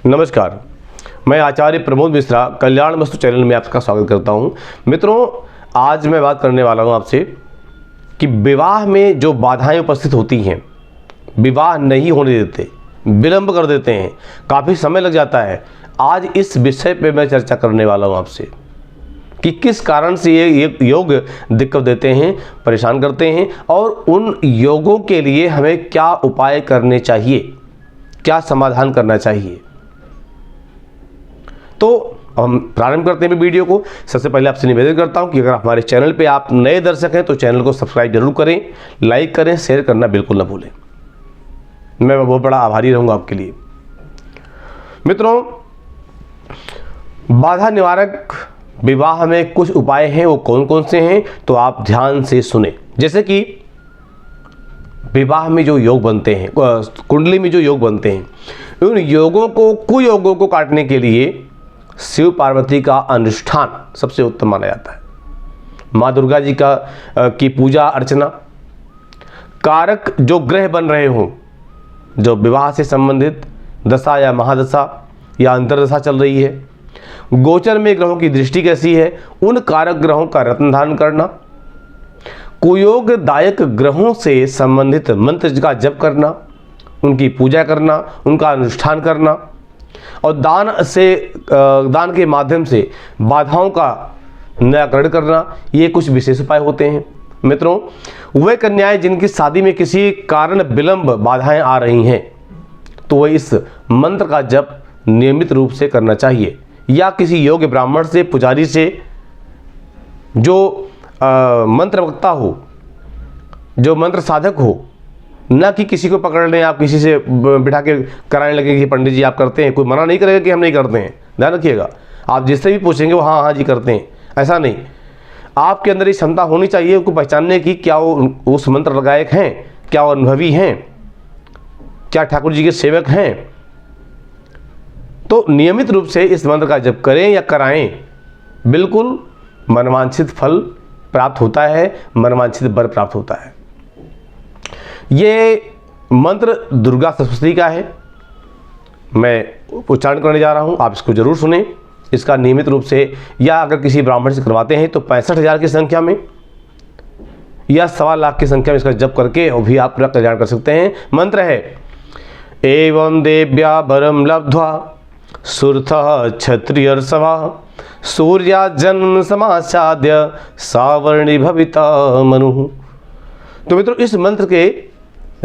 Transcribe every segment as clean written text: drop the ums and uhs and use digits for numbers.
नमस्कार, मैं आचार्य प्रमोद मिश्रा कल्याणमस्तु चैनल में आपका स्वागत करता हूं। मित्रों, आज मैं बात करने वाला हूं आपसे कि विवाह में जो बाधाएं उपस्थित होती हैं, विवाह नहीं होने देते, विलंब कर देते हैं, काफ़ी समय लग जाता है। आज इस विषय पे मैं चर्चा करने वाला हूं आपसे कि किस कारण से ये योग दिक्कत देते हैं, परेशान करते हैं और उन योगों के लिए हमें क्या उपाय करने चाहिए, क्या समाधान करना चाहिए। तो हम प्रारंभ करते हैं वीडियो को। सबसे पहले आपसे निवेदन करता हूं कि अगर हमारे चैनल पे आप नए दर्शक हैं तो चैनल को सब्सक्राइब जरूर करें, लाइक करें, शेयर करना बिल्कुल ना भूलें। मैं बहुत बड़ा आभारी रहूंगा आपके लिए। मित्रों, बाधा निवारक विवाह में कुछ उपाय हैं, वो कौन कौन से हैं तो आप ध्यान से सुने। जैसे कि विवाह में जो योग बनते हैं, कुंडली में जो योग बनते हैं, उन योगों को, कुयोगों को काटने के लिए शिव पार्वती का अनुष्ठान सबसे उत्तम माना जाता है। माँ दुर्गा जी की पूजा अर्चना, कारक जो ग्रह बन रहे हों, जो विवाह से संबंधित दशा या महादशा या अंतरदशा चल रही है, गोचर में ग्रहों की दृष्टि कैसी है, उन कारक ग्रहों का रत्न धारण करना, कुयोगदायक ग्रहों से संबंधित मंत्र का जप करना, उनकी पूजा करना, उनका अनुष्ठान करना और दान के माध्यम से बाधाओं का निराकरण करना, ये कुछ विशेष उपाय होते हैं। मित्रों, वे कन्याएं जिनकी शादी में किसी कारण विलंब बाधाएं आ रही हैं तो वह इस मंत्र का जप नियमित रूप से करना चाहिए, या किसी योग्य ब्राह्मण से, पुजारी से, जो मंत्र वक्ता हो, जो मंत्र साधक हो, ना कि किसी को पकड़ लें, आप किसी से बिठा के कराने लगे कि पंडित जी आप करते हैं। कोई मना नहीं करेगा कि हम नहीं करते हैं, ध्यान रखिएगा। आप जिससे भी पूछेंगे वो हाँ जी करते हैं, ऐसा नहीं। आपके अंदर ये क्षमता होनी चाहिए उनको पहचानने की, क्या वो उस मंत्र लगायक हैं, क्या वो अनुभवी हैं, क्या ठाकुर जी के सेवक हैं। तो नियमित रूप से इस मंत्र का जप करें या कराएं, बिल्कुल मनवांछित फल प्राप्त होता है, मनवांछित वर प्राप्त होता है। ये मंत्र दुर्गा सप्तशती का है, मैं उच्चारण करने जा रहा हूँ, आप इसको जरूर सुने। इसका नियमित रूप से, या अगर किसी ब्राह्मण से करवाते हैं तो 65,000 की संख्या में या 1.25 लाख की संख्या में इसका जप करके और भी आप पूरा कल्याण कर सकते हैं। मंत्र है एवं देव्या वरम लब्ध्वा सुरथ क्षत्रिय सभा सूर्या जन्म समाचाद्य सावर्णी भविता मनु। तो मित्रों, इस मंत्र के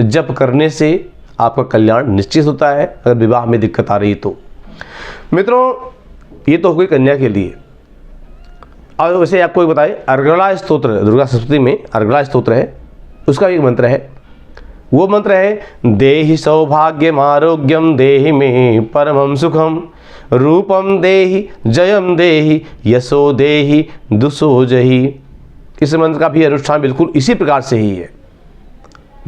जप करने से आपका कल्याण निश्चित होता है अगर विवाह में दिक्कत आ रही तो। मित्रों, ये तो हो गई कन्या के लिए। और वैसे आपको एक बताएं, अर्गला स्तोत्र, दुर्गा सप्तशती में अर्गला स्तोत्र है, उसका एक मंत्र है। वो मंत्र है देहि सौभाग्यम आरोग्यम देहि में परमं सुखम रूपम देहि जयम देहि यशो देहि दुसो जहि। इस मंत्र का भी अनुष्ठान बिल्कुल इसी प्रकार से ही है,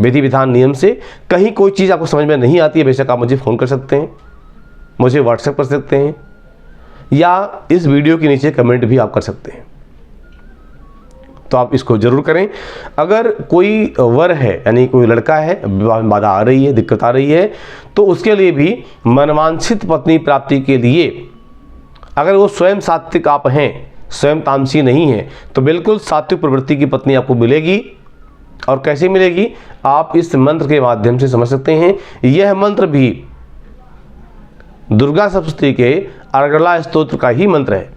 विधि विधान नियम से। कहीं कोई चीज़ आपको समझ में नहीं आती है, बेशक आप मुझे फ़ोन कर सकते हैं, मुझे व्हाट्सएप कर सकते हैं, या इस वीडियो के नीचे कमेंट भी आप कर सकते हैं। तो आप इसको जरूर करें। अगर कोई वर है, यानी कोई लड़का है, विवाह में बाधा आ रही है, दिक्कत आ रही है, तो उसके लिए भी मनवांछित पत्नी प्राप्ति के लिए, अगर वो स्वयं सात्विक आप हैं, स्वयं तामसी नहीं है, तो बिल्कुल सात्विक प्रवृत्ति की पत्नी आपको मिलेगी। और कैसे मिलेगी, आप इस मंत्र के माध्यम से समझ सकते हैं। यह मंत्र भी दुर्गा सप्तशती के अर्गला स्तोत्र का ही मंत्र है।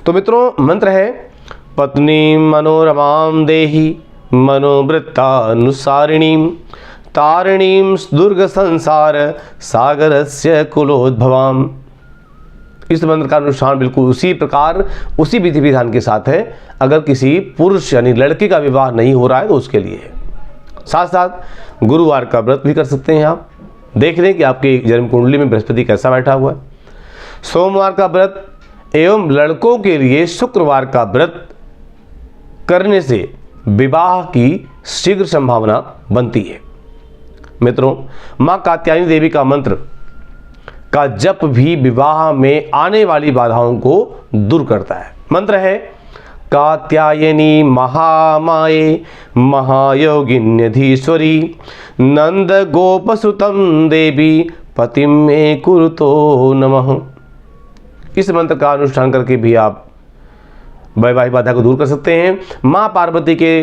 तो मित्रों, मंत्र है पत्नी मनोरमां देहि मनोवृत्तानुसारिणीं तारिणीं दुर्ग संसार सागरस्य कुलोद्भवाम्। इस मंत्र का अनुष्ठान बिल्कुल उसी प्रकार, उसी विधि विधान के साथ है। अगर किसी पुरुष यानी लड़के का विवाह नहीं हो रहा है तो उसके लिए है। साथ साथ गुरुवार का व्रत भी कर सकते हैं। आप देख लें कि आपकी जन्म कुंडली में बृहस्पति कैसा बैठा हुआ है। सोमवार का व्रत एवं लड़कों के लिए शुक्रवार का व्रत करने से विवाह की शीघ्र संभावना बनती है। मित्रों, माँ कात्यायनी देवी का मंत्र का जप भी विवाह में आने वाली बाधाओं को दूर करता है। मंत्र है कात्यायनी महामाये महायोगिन्यधीश्वरी नंद गोपसुतम देवी पतिं मे कुरुतो नमः। इस मंत्र का अनुष्ठान करके भी आप वैवाहिक बाधा को दूर कर सकते हैं। माँ पार्वती के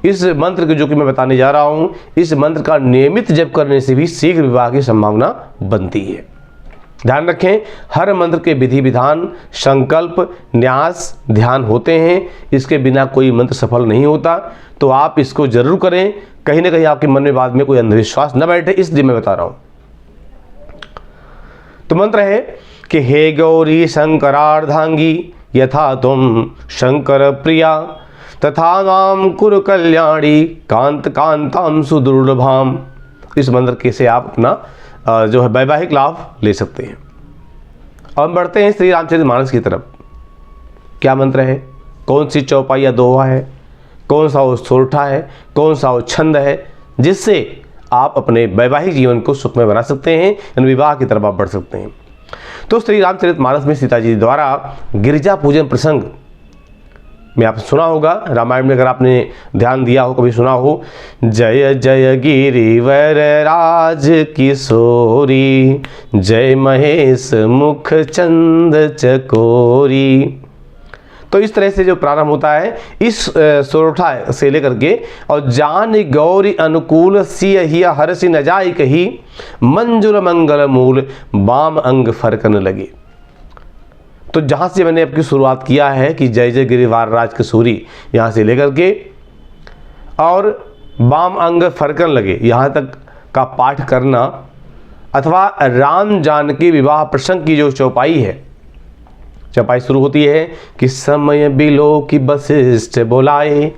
इस मंत्र के जो कि मैं बताने जा रहा हूँ, इस मंत्र का नियमित जप करने से भी शीघ्र विवाह की संभावना बनती है। ध्यान रखें, हर मंत्र के विधि विधान, संकल्प, न्यास, ध्यान होते हैं। इसके बिना कोई मंत्र सफल नहीं होता। तो आप इसको जरूर करें। कहीं ना कहीं आपके मन में बाद में कोई अंधविश्वास न बैठे, इसलिए मैं बता रहा हूँ। तो मंत्र है कि हे गौरी शंकरार्धांगी यथा तुम शंकर प्रिया तथा नाम कुरु कल्याणी कांत कांताम सुदुर्लभाम। इस मंत्र के से आप अपना जो है वैवाहिक लाभ ले सकते हैं। अब बढ़ते हैं श्री रामचरितमानस की तरफ। क्या मंत्र है, कौन सी चौपाई या दोहा है, कौन सा वो सोरठा है, कौन सा वो छंद है, जिससे आप अपने वैवाहिक जीवन को सुखमय बना सकते हैं, यानी विवाह की तरफ आप बढ़ सकते हैं। तो श्री रामचरितमानस में सीता जी द्वारा गिरिजा पूजन प्रसंग में आपने सुना होगा। रामायण में अगर आपने ध्यान दिया हो, कभी सुना हो, जय जय गिरिवर राज किशोरी जय महेश मुख चंद चकोरी। तो इस तरह से जो प्रारंभ होता है इस सोरठा से लेकर के, और जान गौरी अनुकूल सियहिया हरसि न जाई कही मंजुल मंगल मूल बाम अंग फरकन लगे। तो जहाँ से मैंने आपकी शुरुआत किया है कि जय जय गिरिवार राज किशोरी, यहाँ से लेकर के और बाम अंग फरकन लगे, यहाँ तक का पाठ करना, अथवा राम जानकी विवाह प्रसंग की जो चौपाई है, चौपाई शुरू होती है कि समय बिलो की वशिष्ठ बोलाए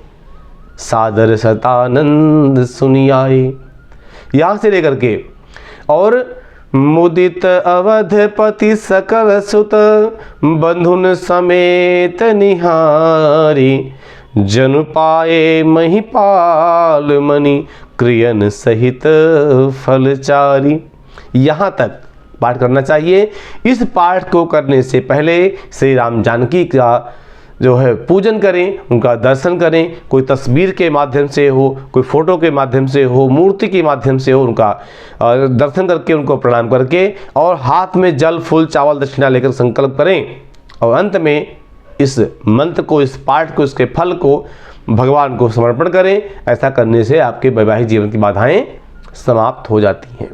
सादर सतानंद सुनियाए, यहाँ से लेकर के और मुदित अवधपति सकल सुत बंधुन समेत निहारी जन पाए महिपाल मणि क्रियन सहित फलचारी। यहाँ तक पाठ करना चाहिए। इस पाठ को करने से पहले श्री राम जानकी का जो है पूजन करें, उनका दर्शन करें। कोई तस्वीर के माध्यम से हो, कोई फोटो के माध्यम से हो, मूर्ति के माध्यम से हो, उनका दर्शन करके उनको प्रणाम करके और हाथ में जल फूल चावल दक्षिणा लेकर संकल्प करें, और अंत में इस मंत्र को, इस पाठ को, इसके फल को भगवान को समर्पण करें। ऐसा करने से आपके वैवाहिक जीवन की बाधाएं समाप्त हो जाती हैं।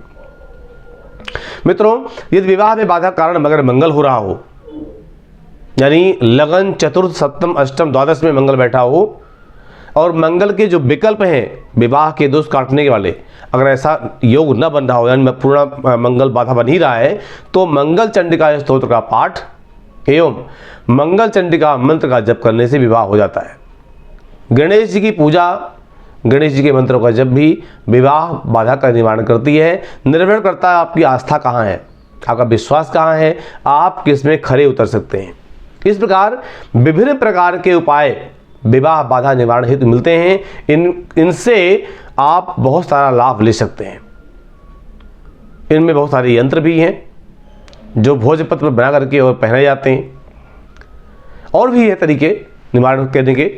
मित्रों, यदि विवाह में बाधा कारण अगर मंगल हो रहा हो, यानी लगन चतुर्थ सप्तम अष्टम द्वादश में मंगल बैठा हो, और मंगल के जो विकल्प हैं विवाह के दोष काटने के वाले, अगर ऐसा योग न बन रहा हो, यानी पूर्ण मंगल बाधा बन ही रहा है, तो मंगल चंडिका स्तोत्र का पाठ एवं मंगल चंडिका मंत्र का जप करने से विवाह हो जाता है। गणेश जी की पूजा, गणेश जी के मंत्रों का जप भी विवाह बाधा का निवारण करती है। निर्भर करता है आपकी आस्था कहाँ है, आपका विश्वास कहाँ है, आप किस में खरे उतर सकते हैं। इस प्रकार विभिन्न प्रकार के उपाय विवाह बाधा निवारण हेतु मिलते हैं। इनसे आप बहुत सारा लाभ ले सकते हैं। इनमें बहुत सारे यंत्र भी हैं जो भोजपत्र पर बना करके और पहने जाते हैं, और भी है तरीके निवारण करने के।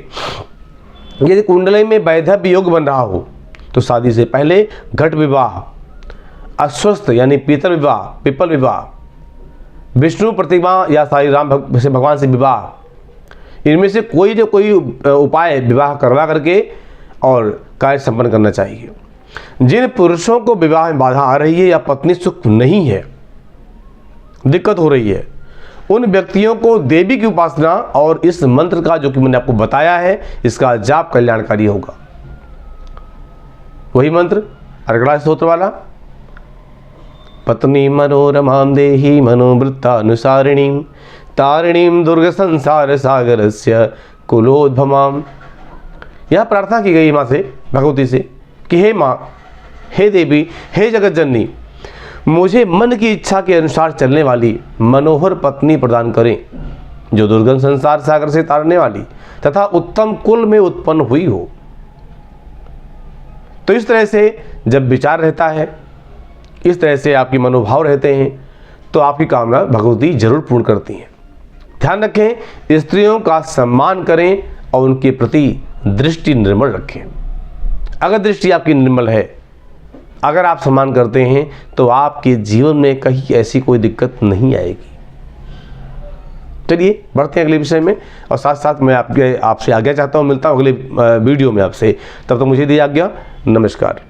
यदि कुंडली में वैधव्य योग बन रहा हो तो शादी से पहले घट विवाह, अस्वस्थ यानी पीतल विवाह, पिपल विवाह, विष्णु प्रतिमा या साई राम भगवान से विवाह, इनमें से कोई जो कोई उपाय विवाह करवा करके और कार्य संपन्न करना चाहिए। जिन पुरुषों को विवाह में बाधा आ रही है या पत्नी सुख नहीं है, दिक्कत हो रही है, उन व्यक्तियों को देवी की उपासना और इस मंत्र का जो कि मैंने आपको बताया है, इसका जाप कल्याणकारी होगा। वही मंत्र अर्गला स्तोत्र वाला, पत्नी मनोरमां देहि मनोवृत्तानुसारिणीं तारिणीं दुर्ग संसार सागरस्य कुलोद्भमां। यह प्रार्थना की गई माँ से, भगवती से, कि हे माँ, हे देवी, हे जगत जननी, मुझे मन की इच्छा के अनुसार चलने वाली मनोहर पत्नी प्रदान करें, जो दुर्गम संसार सागर से तारने वाली तथा उत्तम कुल में उत्पन्न हुई हो। तो इस तरह से जब विचार रहता है, इस तरह से आपकी मनोभाव रहते हैं, तो आपकी कामना भगवती जरूर पूर्ण करती हैं। ध्यान रखें, स्त्रियों का सम्मान करें और उनके प्रति दृष्टि निर्मल रखें। अगर दृष्टि आपकी निर्मल है, अगर आप सम्मान करते हैं तो आपके जीवन में कहीं ऐसी कोई दिक्कत नहीं आएगी। चलिए बढ़ते हैं अगले विषय में, और साथ साथ मैं आपसे आज्ञा चाहता हूँ, मिलता हूँ अगले वीडियो में आपसे। तब तक मुझे दीजिए आज्ञा, नमस्कार।